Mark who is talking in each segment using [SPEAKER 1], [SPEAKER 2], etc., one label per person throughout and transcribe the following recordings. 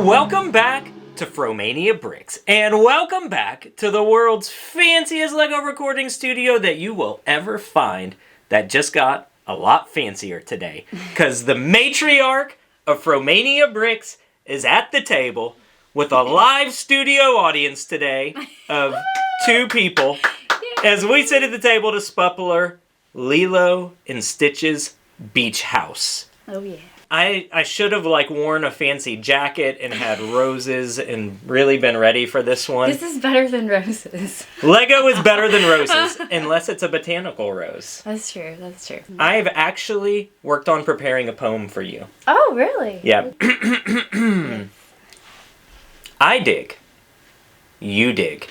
[SPEAKER 1] Welcome back to Fromania Bricks, and welcome back to the world's fanciest Lego recording studio that you will ever find, that just got a lot fancier today, because the matriarch of Fromania Bricks is at the table with a live studio audience today of 2 people, as we sit at the table to spupler Lilo and Stitch's beach house.
[SPEAKER 2] Oh yeah.
[SPEAKER 1] I should have worn a fancy jacket and had roses and really been ready for this one.
[SPEAKER 2] This is better than roses.
[SPEAKER 1] Lego is better than roses, unless it's a botanical rose.
[SPEAKER 2] That's true, that's true.
[SPEAKER 1] I've actually worked on preparing a poem for you.
[SPEAKER 2] Oh, really?
[SPEAKER 1] Yeah. I dig. You dig.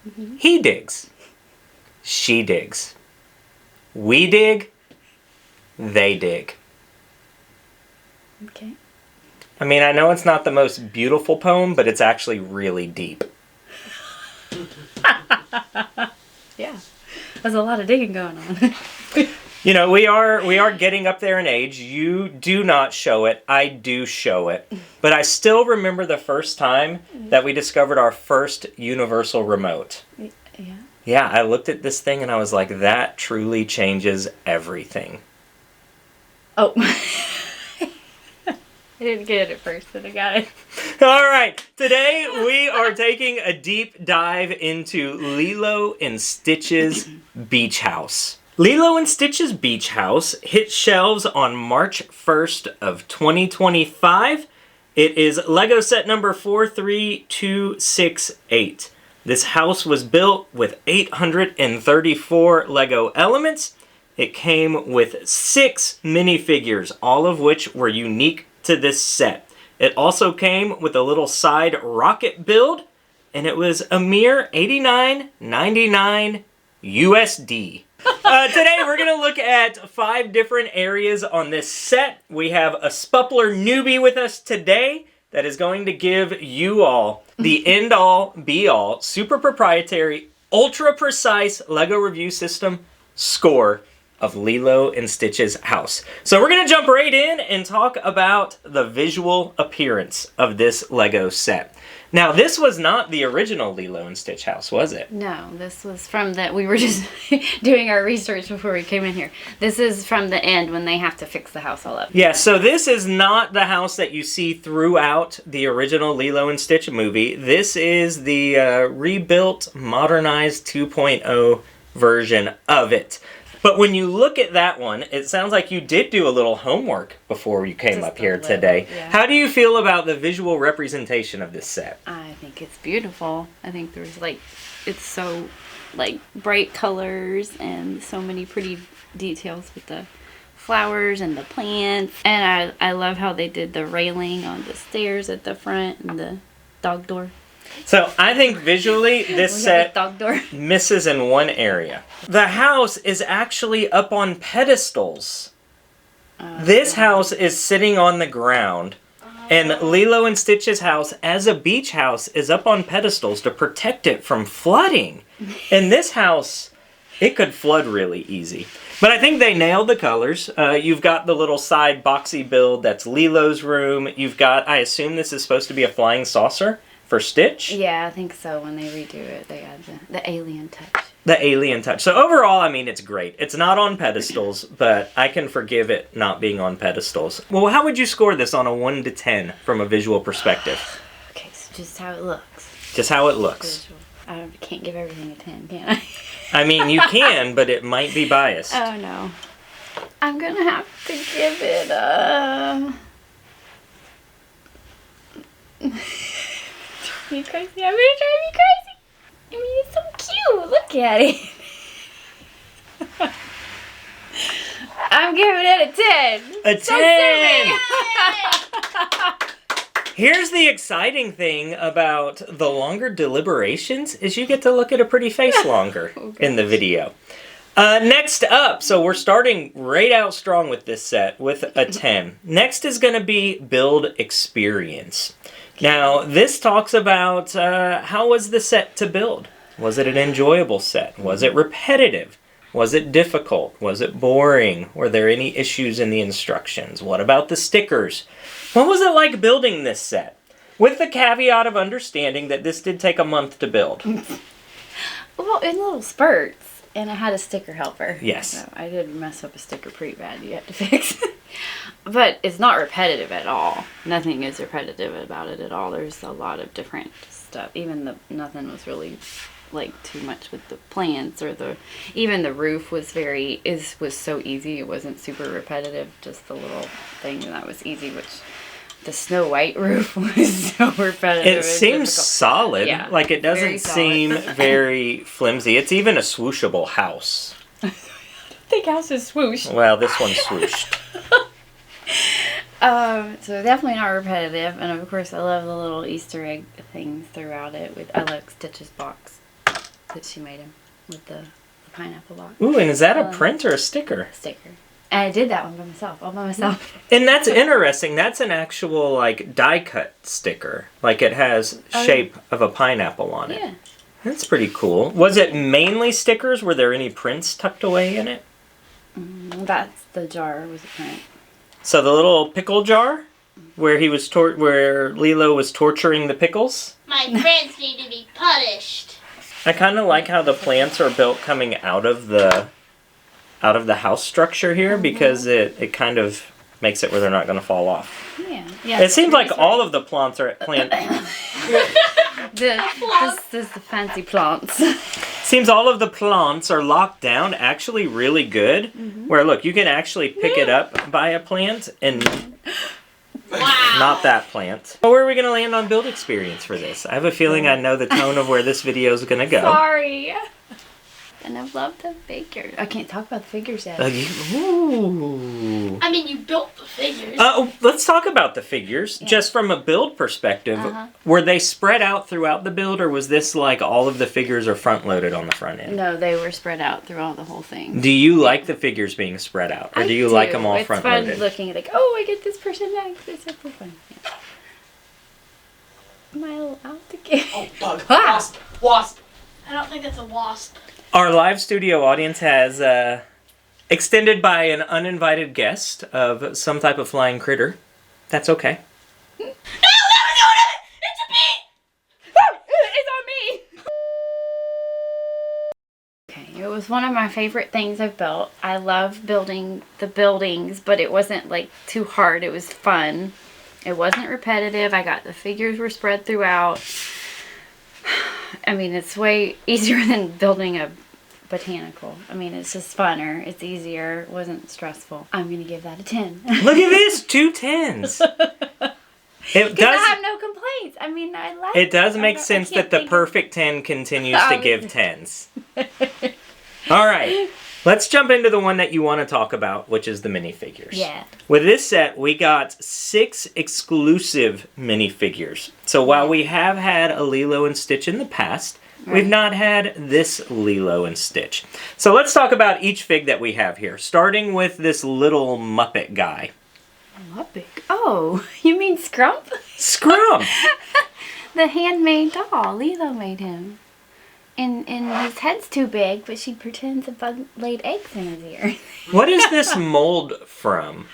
[SPEAKER 2] Mm-hmm.
[SPEAKER 1] He digs. She digs. We dig. They dig.
[SPEAKER 2] Okay.
[SPEAKER 1] I mean, I know it's not the most beautiful poem, but it's actually really deep.
[SPEAKER 2] Yeah. There's a lot of digging going on.
[SPEAKER 1] You know, we are getting up there in age. You do not show it. I do show it. But I still remember the first time that we discovered our first universal remote.
[SPEAKER 2] Yeah.
[SPEAKER 1] Yeah, I looked at this thing and I was like, that truly changes everything.
[SPEAKER 2] Oh. I didn't get it at first, but I got it.
[SPEAKER 1] All right, today we are taking a deep dive into Lilo and Stitch's beach house. Lilo and Stitch's beach house hit shelves on March 1st of 2025. It is Lego set number 43268. This house was built with 834 Lego elements. It came with 6 minifigures, all of which were unique to this set. It also came with a little side rocket build, and it was a mere $89.99 USD. Today we're going to look at 5 different areas on this set. We have a spupler newbie with us today that is going to give you all the end-all, be-all, super proprietary, ultra-precise Lego review system score of Lilo and Stitch's house. So we're going to jump right in and talk about the visual appearance of this Lego set. Now, this was not the original Lilo and Stitch house, was it?
[SPEAKER 2] No, this was from we were just doing our research before we came in here. This is from the end when they have to fix the house all up.
[SPEAKER 1] Yeah, so this is not the house that you see throughout the original Lilo and Stitch movie. This is the rebuilt, modernized 2.0 version of it. But when you look at that one, it sounds like you did do a little homework before you came up here today.
[SPEAKER 2] Yeah.
[SPEAKER 1] How do you feel about the visual representation of this set?
[SPEAKER 2] I think it's beautiful. I think there's it's so bright colors and so many pretty details with the flowers and the plants. And I love how they did the railing on the stairs at the front and the dog door.
[SPEAKER 1] So I think visually this set
[SPEAKER 2] dog door
[SPEAKER 1] misses in one area. The house is actually up on pedestals. This house is sitting on the ground. And Lilo and Stitch's house, as a beach house, is up on pedestals to protect it from flooding. And this house, it could flood really easy. But I think they nailed the colors. You've got the little side boxy build that's Lilo's room. You've got, I assume this is supposed to be a flying saucer for Stitch?
[SPEAKER 2] Yeah, I think so. When they redo it, they add the alien touch.
[SPEAKER 1] The alien touch. So overall, I mean, it's great. It's not on pedestals, but I can forgive it not being on pedestals. Well, how would you score this on a 1 to 10 from a visual perspective?
[SPEAKER 2] Okay, so just how it looks.
[SPEAKER 1] Just how it looks.
[SPEAKER 2] I can't give everything a 10, can I?
[SPEAKER 1] I mean, you can, but it might be biased.
[SPEAKER 2] Oh, no. I'm going to have to give it a... You crazy? I'm gonna drive you crazy. I mean, it's so cute. Look at it. I'm giving it a 10.
[SPEAKER 1] A 10! Here's the exciting thing about the longer deliberations is you get to look at a pretty face longer in the video. Next up, so we're starting right out strong with this set with a 10. Next is going to be build experience. Now, this talks about how was the set to build? Was it an enjoyable set? Was it repetitive? Was it difficult? Was it boring? Were there any issues in the instructions? What about the stickers? What was it like building this set? With the caveat of understanding that this did take a month to build.
[SPEAKER 2] Well, in little spurts, and I had a sticker helper.
[SPEAKER 1] Yes.
[SPEAKER 2] So I did mess up a sticker pretty bad. You have to fix. But it's not repetitive at all. Nothing is repetitive about it at all. There's a lot of different stuff. Nothing was really like too much with the plants or even the roof was was so easy. It wasn't super repetitive. Just the little thing that was easy, which the Snow White roof was so repetitive.
[SPEAKER 1] It seems solid.
[SPEAKER 2] Yeah,
[SPEAKER 1] Like it doesn't seem
[SPEAKER 2] solid.
[SPEAKER 1] very flimsy. It's even a swooshable house.
[SPEAKER 2] I think house is swooshed.
[SPEAKER 1] Well, this one's swooshed.
[SPEAKER 2] So definitely not repetitive, and of course I love the little Easter egg things throughout it. I like Stitch's box that she made him with the pineapple box.
[SPEAKER 1] Ooh, and is that a print or a sticker?
[SPEAKER 2] Sticker. And I did that one by myself, all by myself.
[SPEAKER 1] And that's interesting. That's an actual like die cut sticker. Like it has shape of a pineapple on it.
[SPEAKER 2] Yeah.
[SPEAKER 1] That's pretty cool. Was it mainly stickers? Were there any prints tucked away in it?
[SPEAKER 2] That's the jar was a print.
[SPEAKER 1] So the little pickle jar, where he was where Lilo was torturing the pickles.
[SPEAKER 3] My friends need to be punished.
[SPEAKER 1] I kind of like how the plants are built coming out of the house structure here because it kind of makes it where they're not going to fall off.
[SPEAKER 2] Yeah. Yeah.
[SPEAKER 1] It seems like all of the plants are
[SPEAKER 2] This is the fancy plants.
[SPEAKER 1] Seems all of the plants are locked down actually really good. Where look, you can actually pick it up by a plant and not that plant. Where are we going to land on build experience for this? I have a feeling I know the tone of where this video is going to go.
[SPEAKER 2] Sorry. And I love the figures. I can't talk about the figures yet.
[SPEAKER 1] Ooh.
[SPEAKER 3] I mean, you built the figures.
[SPEAKER 1] Let's talk about the figures. Just from a build perspective, were they spread out throughout the build, or was this like all of the figures are front loaded on the front end?
[SPEAKER 2] No, they were spread out throughout the whole thing.
[SPEAKER 1] Do you like the figures being spread out, or do you like them all front loaded?
[SPEAKER 2] It's fun looking like, oh, I get this person next. It's super fun. Yeah. Am I allowed to get?
[SPEAKER 4] Oh, bug. Wasp. Wasp.
[SPEAKER 3] I don't think that's a wasp.
[SPEAKER 1] Our live studio audience has extended by an uninvited guest of some type of flying critter. That's okay.
[SPEAKER 3] No, it's a bee!
[SPEAKER 2] It's on me! Okay, it was one of my favorite things I've built. I love building the buildings, but it wasn't like too hard. It was fun. It wasn't repetitive. The figures were spread throughout. I mean, it's way easier than building a botanical. I mean, it's just funner. It's easier. It wasn't stressful. I'm going to give that a 10.
[SPEAKER 1] Look at this, 2 10s. It does.
[SPEAKER 2] I have no complaints. I mean, I like
[SPEAKER 1] it. Does make sense that the perfect 10 continues to give 10s. All right. Let's jump into the one that you want to talk about, which is the minifigures.
[SPEAKER 2] Yeah.
[SPEAKER 1] With this set, we got 6 exclusive minifigures. So while we have had a Lilo and Stitch in the past, we've not had this Lilo and Stitch. So let's talk about each fig that we have here, starting with this little Muppet guy.
[SPEAKER 2] Muppet? Oh, you mean Scrump?
[SPEAKER 1] Scrump!
[SPEAKER 2] The handmade doll. Lilo made him. And his head's too big, but she pretends a bug laid eggs in his ear.
[SPEAKER 1] What is this mold from?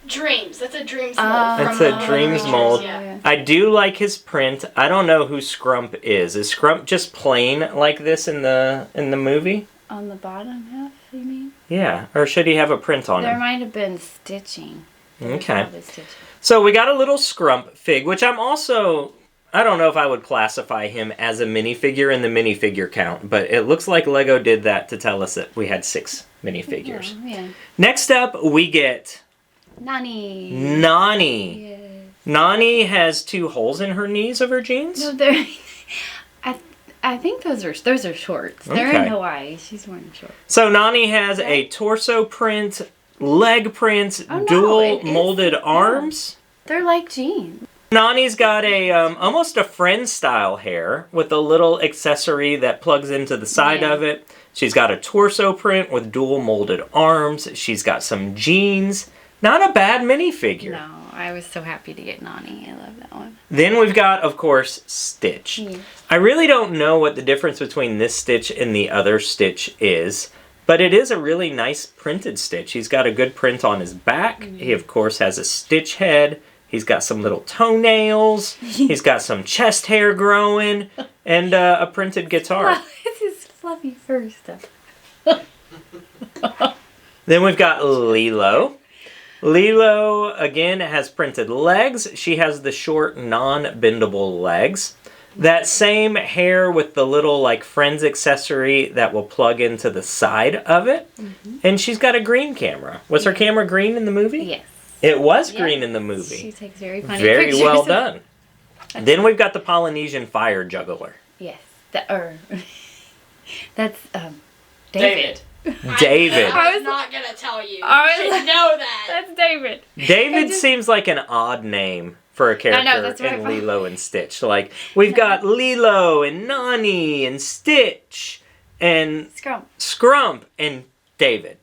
[SPEAKER 3] Dreams. That's a Dreams
[SPEAKER 2] Oh.
[SPEAKER 3] mold.
[SPEAKER 1] That's
[SPEAKER 3] from
[SPEAKER 1] a
[SPEAKER 3] the
[SPEAKER 1] Dreams
[SPEAKER 3] creatures,
[SPEAKER 1] mold.
[SPEAKER 3] Yeah.
[SPEAKER 1] I do like his print. I don't know who Scrump is. Is Scrump just plain like this in the movie?
[SPEAKER 2] On the bottom half, you mean?
[SPEAKER 1] Yeah. Or should he have a print on
[SPEAKER 2] There
[SPEAKER 1] him?
[SPEAKER 2] might have been stitching.
[SPEAKER 1] Okay. So we got a little Scrump fig, which I don't know if I would classify him as a minifigure in the minifigure count, but it looks like Lego did that to tell us that we had 6 minifigures.
[SPEAKER 2] Oh, yeah.
[SPEAKER 1] Next up, we get
[SPEAKER 2] Nani.
[SPEAKER 1] Nani.
[SPEAKER 2] Yeah.
[SPEAKER 1] Nani has 2 holes in her knees of her jeans.
[SPEAKER 2] No, they're... I think those are shorts. They're
[SPEAKER 1] Okay.
[SPEAKER 2] in Hawaii. She's wearing shorts.
[SPEAKER 1] So Nani has a torso print, leg print,
[SPEAKER 2] Oh, no,
[SPEAKER 1] dual
[SPEAKER 2] it is-
[SPEAKER 1] molded arms.
[SPEAKER 2] They're like jeans.
[SPEAKER 1] Nani's got a almost a friend style hair with a little accessory that plugs into the side
[SPEAKER 2] Yeah.
[SPEAKER 1] of it. She's got a torso print with dual molded arms. She's got some jeans. Not a bad minifigure.
[SPEAKER 2] No, I was so happy to get Nani. I love that one.
[SPEAKER 1] Then we've got, of course, Stitch.
[SPEAKER 2] Yeah.
[SPEAKER 1] I really don't know what the difference between this Stitch and the other Stitch is, but it is a really nice printed Stitch. He's got a good print on his back. He, of course, has a Stitch head. He's got some little toenails. He's got some chest hair growing. And a printed guitar.
[SPEAKER 2] It's his fluffy fur stuff.
[SPEAKER 1] Then we've got Lilo. Lilo, again, has printed legs. She has the short, non-bendable legs. That same hair with the little, like, Friends accessory that will plug into the side of it. Mm-hmm. And she's got a green camera. Was her camera green in the movie?
[SPEAKER 2] Yes.
[SPEAKER 1] It was green in the movie.
[SPEAKER 2] She takes very funny
[SPEAKER 1] Very
[SPEAKER 2] pictures.
[SPEAKER 1] well done. Then we've got the Polynesian fire juggler.
[SPEAKER 2] Yes. That's
[SPEAKER 4] David.
[SPEAKER 1] David.
[SPEAKER 3] I was not gonna tell you.
[SPEAKER 2] I
[SPEAKER 3] You
[SPEAKER 2] was-
[SPEAKER 3] should know that.
[SPEAKER 2] That's David.
[SPEAKER 1] David seems like an odd name for a character
[SPEAKER 2] that's what I
[SPEAKER 1] in
[SPEAKER 2] thought.
[SPEAKER 1] Lilo and Stitch. Like, we've got Lilo and Nani and Stitch and Scrump and David.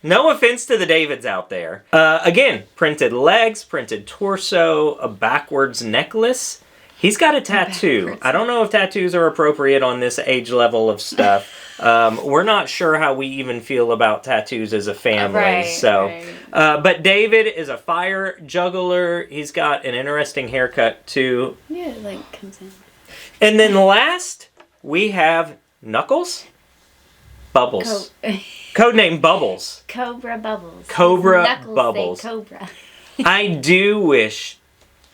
[SPEAKER 1] No offense to the Davids out there. Again, printed legs, printed torso, a backwards necklace. He's got a tattoo. I don't know if tattoos are appropriate on this age level of stuff. We're not sure how we even feel about tattoos as a family. But David is a fire juggler. He's got an interesting haircut too.
[SPEAKER 2] Yeah, it like comes in.
[SPEAKER 1] And then last, we have Knuckles. Bubbles. Codename Bubbles.
[SPEAKER 2] Cobra Bubbles.
[SPEAKER 1] Cobra
[SPEAKER 2] Knuckles
[SPEAKER 1] Bubbles.
[SPEAKER 2] Say Cobra.
[SPEAKER 1] I do wish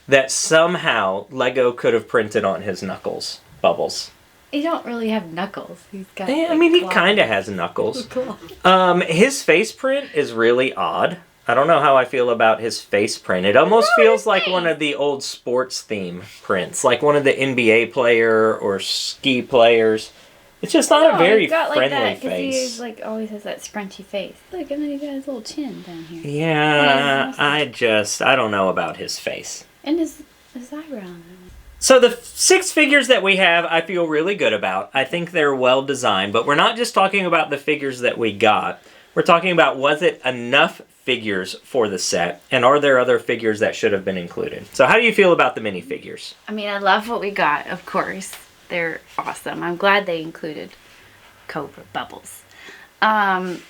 [SPEAKER 1] that somehow Lego could have printed on his Knuckles Bubbles.
[SPEAKER 2] He don't really have knuckles. He's got.
[SPEAKER 1] Yeah, I mean, he kind of has knuckles. His face print is really odd. I don't know how I feel about his face print. It almost feels like one of the old sports theme prints, like one of the NBA player or ski players. It's just not a very
[SPEAKER 2] he's got like
[SPEAKER 1] friendly
[SPEAKER 2] that,
[SPEAKER 1] face.
[SPEAKER 2] He like always has that scrunchy face. Look, and then he got his little chin down here.
[SPEAKER 1] Yeah, I don't know about his face.
[SPEAKER 2] And his eyebrow.
[SPEAKER 1] So the 6 figures that we have, I feel really good about. I think they're well designed, but we're not just talking about the figures that we got. We're talking about, was it enough figures for the set, and are there other figures that should have been included? So how do you feel about the minifigures?
[SPEAKER 2] I mean, I love what we got, of course. They're awesome. I'm glad they included Cobra Bubbles. Man,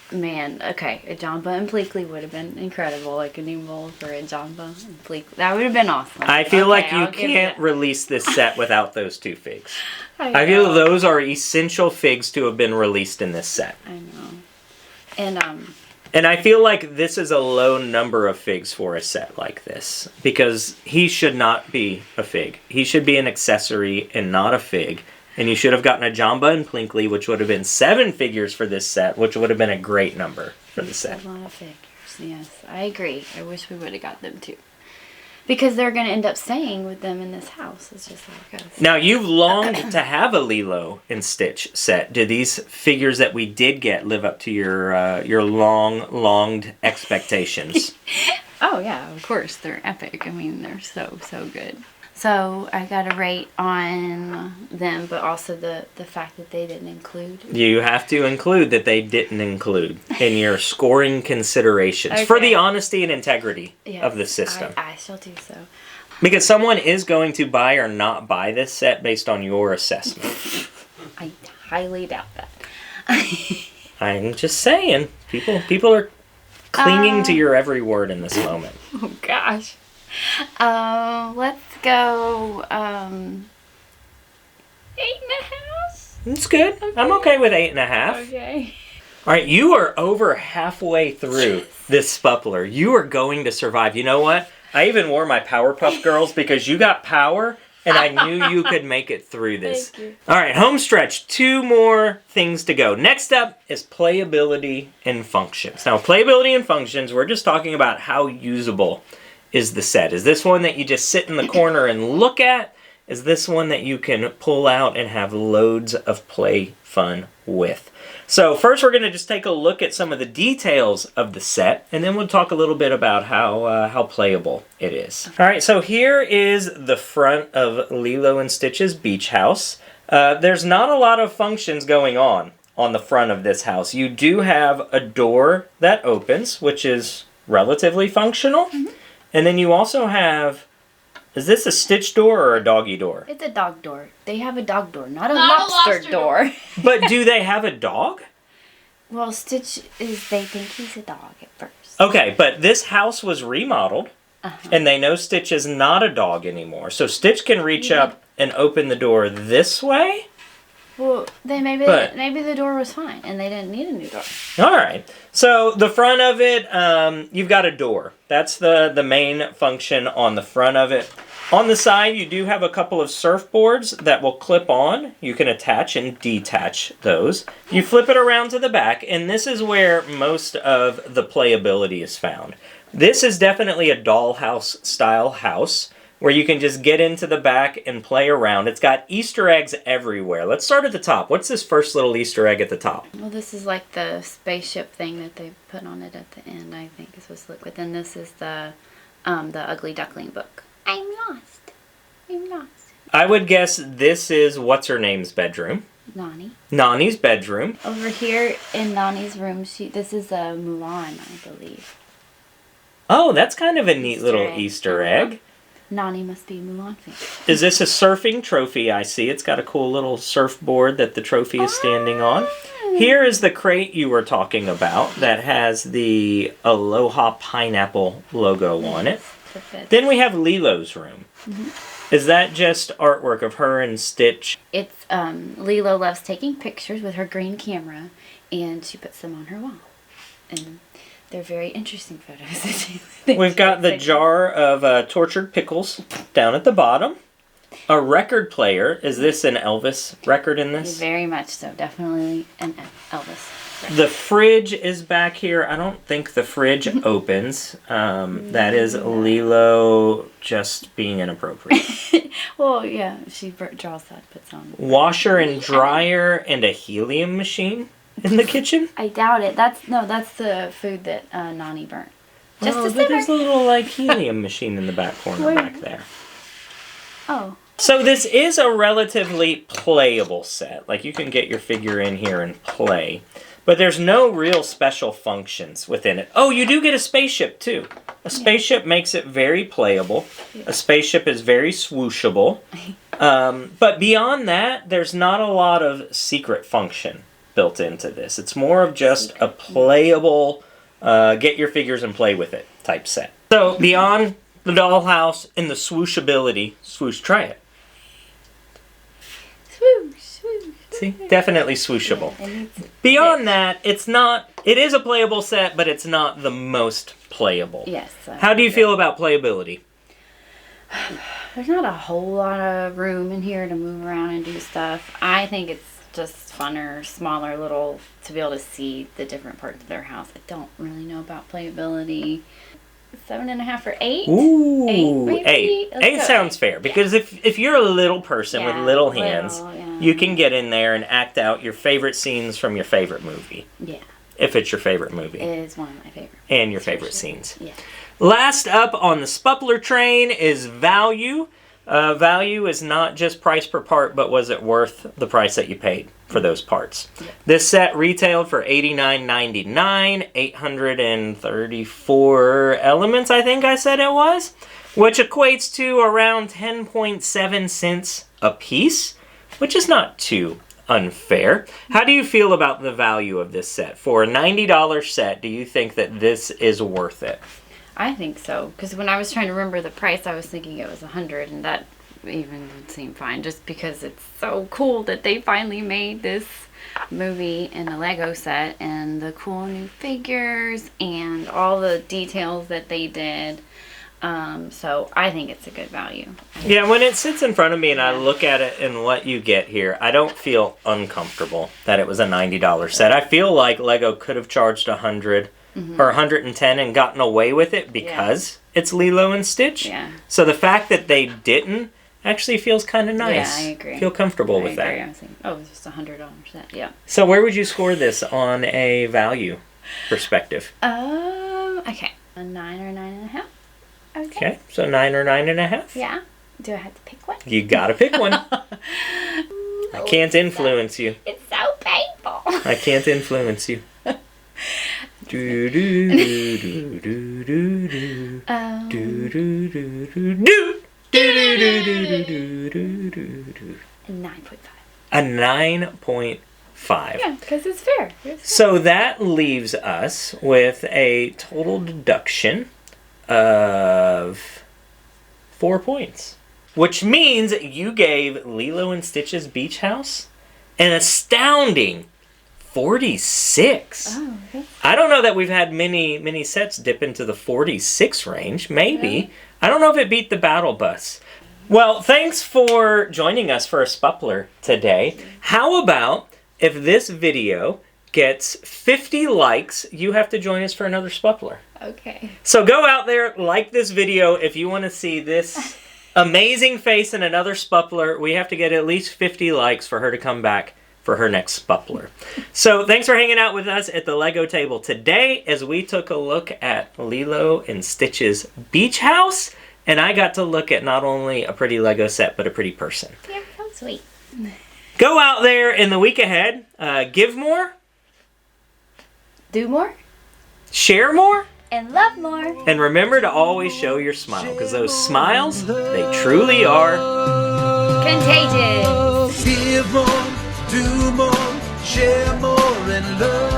[SPEAKER 2] okay, a Jamba and Pleakley would have been incredible, like a new mold for a Jamba and Pleakley. That would have been awesome.
[SPEAKER 1] I feel like you
[SPEAKER 2] I'll give
[SPEAKER 1] can't
[SPEAKER 2] it.
[SPEAKER 1] release this set without those 2 figs.
[SPEAKER 2] I
[SPEAKER 1] feel
[SPEAKER 2] know.
[SPEAKER 1] those are essential figs to have been released in this set.
[SPEAKER 2] I know.
[SPEAKER 1] And I feel like this is a low number of figs for a set like this, because he should not be a fig. He should be an accessory and not a fig. And you should have gotten a Jamba and Plinkly, which would have been 7 figures for this set, which would have been a great number for the set.
[SPEAKER 2] A lot of figures, yes. I agree. I wish we would have got them too. Because they're going to end up staying with them in this house. It's just like us.
[SPEAKER 1] Now, you've longed to have a Lilo and Stitch set. Do these figures that we did get live up to your longed expectations?
[SPEAKER 2] Oh, yeah, of course. They're epic. I mean, they're so, so good. So I got a rate on them, but also the fact that they didn't include.
[SPEAKER 1] You have to include that they didn't include in your scoring considerations for
[SPEAKER 2] Okay.
[SPEAKER 1] the honesty and integrity
[SPEAKER 2] Yes,
[SPEAKER 1] of the system.
[SPEAKER 2] I shall do so.
[SPEAKER 1] Because someone is going to buy or not buy this set based on your assessment.
[SPEAKER 2] I highly doubt that.
[SPEAKER 1] I'm just saying, people are clinging to your every word in this moment.
[SPEAKER 2] Oh, gosh. Let's go 8.5.
[SPEAKER 1] It's good. I'm okay with 8.5.
[SPEAKER 2] Okay.
[SPEAKER 1] All right, you are over halfway through this Spuppler. You are going to survive. You know what? I even wore my Powerpuff Girls because you got power, and I knew you could make it through this.
[SPEAKER 2] Thank you.
[SPEAKER 1] All right, home stretch. 2 more things to go. Next up is playability and functions. Now, playability and functions, we're just talking about how usable is the set. Is this one that you just sit in the corner and look at? Is this one that you can pull out and have loads of play fun with? So first we're going to just take a look at some of the details of the set, and then we'll talk a little bit about how playable it is. All right, so here is the front of Lilo and Stitch's beach house. There's not a lot of functions going on the front of this house. You do have a door that opens, which is relatively functional. Mm-hmm. And then you also have, is this a Stitch door or a doggy door?
[SPEAKER 2] It's a dog door. They have a dog door, not a
[SPEAKER 3] Not a
[SPEAKER 2] lobster
[SPEAKER 3] lobster
[SPEAKER 2] door.
[SPEAKER 1] But do they have a dog?
[SPEAKER 2] Well, Stitch they think he's a dog at first.
[SPEAKER 1] Okay, but this house was remodeled. And they know Stitch is not a dog anymore. So Stitch can reach up and open the door this way.
[SPEAKER 2] Well, then maybe the door was fine, and they didn't need a new door.
[SPEAKER 1] All right. So the front of it, you've got a door. That's the main function on the front of it. On the side, you do have a couple of surfboards that will clip on. You can attach and detach those. You flip it around to the back, and this is where most of the playability is found. This is definitely a dollhouse style house where you can just get into the back and play around. It's got Easter eggs everywhere. Let's start at the top. What's this first little Easter egg at the top?
[SPEAKER 2] Well, this is like the spaceship thing that they put on it at the end, I think is supposed to look. But then this is the Ugly Duckling book. I'm lost.
[SPEAKER 1] I would guess this is what's-her-name's bedroom.
[SPEAKER 2] Nani.
[SPEAKER 1] Nani's bedroom.
[SPEAKER 2] Over here in Nani's room, this is a Mulan, I believe.
[SPEAKER 1] Oh, that's kind of a neat little Easter egg.
[SPEAKER 2] Nani must be a Mulan fan.
[SPEAKER 1] Is this a surfing trophy? I see. It's got a cool little surfboard that the trophy is standing on. Here is the crate you were talking about that has the Aloha Pineapple logo on it. Then we have Lilo's room. Is that just artwork of her and Stitch?
[SPEAKER 2] It's Lilo loves taking pictures with her green camera, and she puts them on her wall. And they're very interesting photos.
[SPEAKER 1] We've got the jar of tortured pickles down at the bottom. A record player. Is this an Elvis record in this?
[SPEAKER 2] Very much so. Definitely an Elvis record.
[SPEAKER 1] The fridge is back here. I don't think the fridge opens. That is Lilo just being inappropriate.
[SPEAKER 2] Well, yeah, she draws that, puts on.
[SPEAKER 1] Washer and dryer and a helium machine in the kitchen?
[SPEAKER 2] I doubt it. That's the food that Nani burnt. Just to
[SPEAKER 1] but there's a little helium machine in the back corner back there.
[SPEAKER 2] Oh.
[SPEAKER 1] So this is a relatively playable set. You can get your figure in here and play. But there's no real special functions within it. Oh, you do get a spaceship, too. A spaceship makes it very playable. A spaceship is very swooshable. But beyond that, there's not a lot of secret function built into this. It's more of just a playable, get your figures and play with it type set. So beyond the dollhouse and the swooshability, swoosh, try it.
[SPEAKER 2] Swoosh, swoosh.
[SPEAKER 1] See, definitely swooshable. Beyond that, it is a playable set, but it's not the most playable.
[SPEAKER 2] Yes.
[SPEAKER 1] How do you feel about playability?
[SPEAKER 2] There's not a whole lot of room in here to move around and do stuff. I think it's just funner, smaller, little, to be able to see the different parts of their house. I don't really know about playability. 7.5 or 8?
[SPEAKER 1] Ooh,
[SPEAKER 2] 8 maybe?
[SPEAKER 1] 8.
[SPEAKER 2] Let's
[SPEAKER 1] 8
[SPEAKER 2] go
[SPEAKER 1] sounds
[SPEAKER 2] 8.
[SPEAKER 1] fair, because if you're a little person with little hands, you can get in there and act out your favorite scenes from your favorite movie.
[SPEAKER 2] Yeah.
[SPEAKER 1] If it's your favorite movie.
[SPEAKER 2] It is one of my favorites.
[SPEAKER 1] And your favorite scenes.
[SPEAKER 2] Yeah.
[SPEAKER 1] Last up on the Spupler train is value. Value is not just price per part, but was it worth the price that you paid for those parts? Yeah. This set retailed for $89.99, 834 elements, I think I said it was, which equates to around 10.7 cents a piece, which is not too unfair. How do you feel about the value of this set? For a $90 set, do you think that this is worth it?
[SPEAKER 2] I think so, because when I was trying to remember the price, I was thinking it was $100, and that even would seem fine, just because it's so cool that they finally made this movie in a Lego set, and the cool new figures, and all the details that they did. So I think it's a good value.
[SPEAKER 1] Yeah, when it sits in front of me and I look at it and what you get here, I don't feel uncomfortable that it was a $90 set. I feel like Lego could have charged $100 or $110 and gotten away with it because it's Lilo and Stitch.
[SPEAKER 2] Yeah.
[SPEAKER 1] So the fact that they didn't actually feels kind of nice.
[SPEAKER 2] Yeah, I agree.
[SPEAKER 1] Feel comfortable with
[SPEAKER 2] I agree.
[SPEAKER 1] that.
[SPEAKER 2] I was thinking, oh, it's just $100 set. Yeah.
[SPEAKER 1] So where would you score this on a value perspective?
[SPEAKER 2] Okay. A 9 or 9.5.
[SPEAKER 1] Okay, so 9 or 9.5?
[SPEAKER 2] Yeah. Do I have to pick one?
[SPEAKER 1] You gotta pick one. I can't influence you.
[SPEAKER 2] It's so painful.
[SPEAKER 1] I can't influence you. Do do do do do do do do do do do do do.
[SPEAKER 2] A 9.5.
[SPEAKER 1] A 9.5.
[SPEAKER 2] Yeah, because it's fair.
[SPEAKER 1] So that leaves us with a total deduction of 4 points. Which means you gave Lilo and Stitch's Beach House an astounding 46.
[SPEAKER 2] Oh, okay.
[SPEAKER 1] I don't know that we've had many sets dip into the 46 range. Maybe. Yeah. I don't know if it beat the Battle Bus. Well, thanks for joining us for a Spuppler today. How about if this video gets 50 likes, you have to join us for another Spuppler.
[SPEAKER 2] Okay.
[SPEAKER 1] So go out there, like this video if you want to see this amazing face in another Spuppler. We have to get at least 50 likes for her to come back for her next Spuppler. So thanks for hanging out with us at the Lego table today as we took a look at Lilo and Stitch's Beach House. And I got to look at not only a pretty Lego set, but a pretty person.
[SPEAKER 2] Yeah, how sweet.
[SPEAKER 1] Go out there in the week ahead. Give more.
[SPEAKER 2] Do more.
[SPEAKER 1] Share more.
[SPEAKER 2] And love more.
[SPEAKER 1] And remember to always show your smile, because those smiles, they truly are
[SPEAKER 2] contagious.
[SPEAKER 5] Give more, do more, share more, and love.